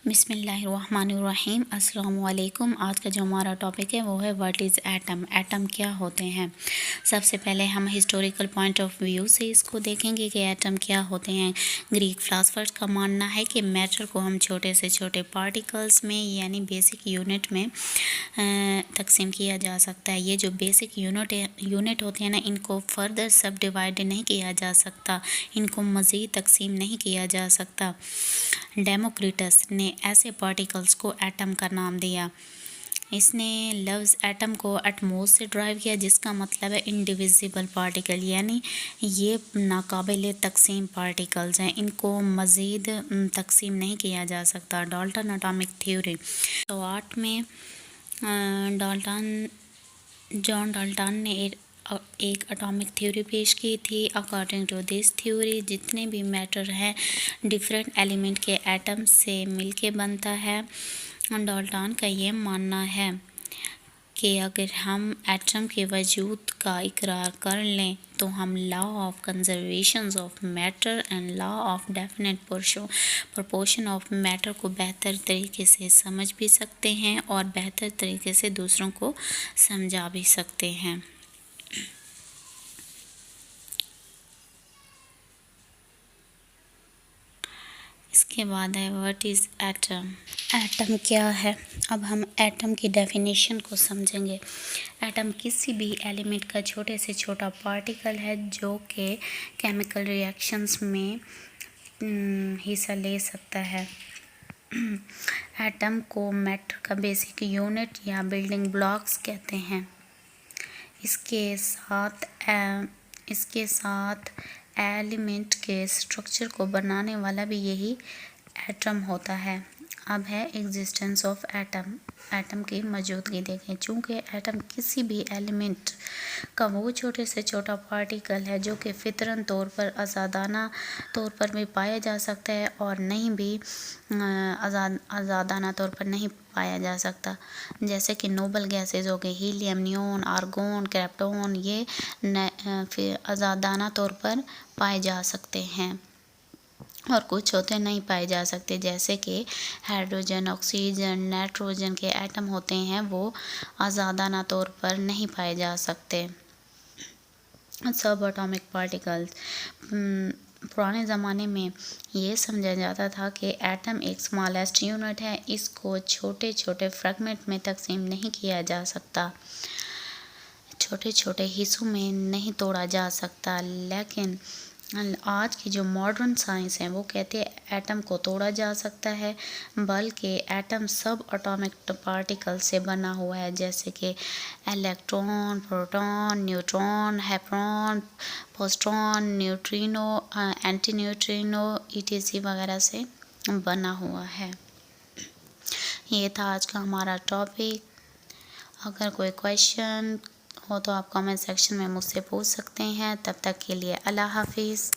बिस्मिल्लाहिर्रहमानिर्रहीम अस्सलाम वालेकुम। आज का जो हमारा टॉपिक है वो है व्हाट इज़ एटम। एटम क्या होते हैं। सबसे पहले हम हिस्टोरिकल पॉइंट ऑफ व्यू से इसको देखेंगे कि एटम क्या होते हैं। ग्रीक फिलासफर्स का मानना है कि मैटर को हम छोटे से छोटे पार्टिकल्स में यानी बेसिक यूनिट में तकसीम किया जा सकता है। ये जो बेसिक यूनिट होते हैं ना, इनको फर्दर सब डिवाइड नहीं किया जा सकता, इनको मज़ीद तकसीम नहीं किया जा सकता। डेमोक्रिटस ने ऐसे पार्टिकल्स को एटम का नाम दिया। इसने लफ्ज़ एटम को एटमॉस से ड्राइव किया, जिसका मतलब है इंडिविजिबल पार्टिकल, यानी ये नाकाबिल तकसीम पार्टिकल्स हैं, इनको मज़ीद तकसीम नहीं किया जा सकता। डाल्टन एटॉमिक थ्योरी 1908 में जॉन डाल्टन ने एक एटॉमिक थ्योरी पेश की थी। अकॉर्डिंग टू दिस थ्योरी जितने भी मैटर हैं डिफरेंट एलिमेंट के एटम से मिलके बनता है। डाल्टन का ये मानना है कि अगर हम एटम के वजूद का इकरार कर लें तो हम law of conservation of matter and law of definite proportion of matter को बेहतर तरीके से समझ भी सकते हैं और बेहतर तरीके से दूसरों को समझा भी सकते हैं। इसके बाद है व्हाट इज़ एटम। एटम क्या है। अब हम एटम की डेफिनेशन को समझेंगे। एटम किसी भी एलिमेंट का छोटे से छोटा पार्टिकल है जो कि केमिकल रिएक्शंस में हिस्सा ले सकता है। एटम को मैटर का बेसिक यूनिट या बिल्डिंग ब्लॉक्स कहते हैं। इसके साथ एलिमेंट के स्ट्रक्चर को बनाने वाला भी यही एटम होता है। अब है एग्जिस्टेंस ऑफ एटम। एटम की मौजूदगी देखें। चूँकि एटम किसी भी एलिमेंट का वो छोटे से छोटा पार्टिकल है जो कि फितरन तौर पर आज़ादाना तौर पर भी पाया जा सकता है और नहीं भी आज़ादाना तौर पर नहीं पाया जा सकता, जैसे कि नोबल गैसेज हो गए, हीलियम, नियोन, आर्गोन, क्रिप्टॉन, ये फिर आज़ादाना तौर पर पाए जा सकते हैं और कुछ होते नहीं पाए जा सकते, जैसे कि हाइड्रोजन, ऑक्सीजन, नाइट्रोजन के एटम होते हैं वो आज़ादाना तौर पर नहीं पाए जा सकते। सब एटॉमिक पार्टिकल्स। पुराने ज़माने में ये समझा जाता था कि एटम एक स्मॉलेस्ट यूनिट है, इसको छोटे छोटे फ्रैगमेंट में तकसीम नहीं किया जा सकता, छोटे छोटे हिस्सों में नहीं तोड़ा जा सकता। लेकिन आज की जो मॉडर्न साइंस है वो कहते हैं एटम को तोड़ा जा सकता है, बल्कि एटम सब एटॉमिक पार्टिकल से बना हुआ है, जैसे कि इलेक्ट्रॉन, प्रोटॉन, न्यूट्रॉन, हैप्रॉन, positron, neutrino, antineutrino ETC वगैरह से बना हुआ है। ये था आज का हमारा टॉपिक। अगर कोई क्वेश्चन हो तो आप कमेंट सेक्शन में मुझसे पूछ सकते हैं। तब तक के लिए अल्लाह हाफिज़।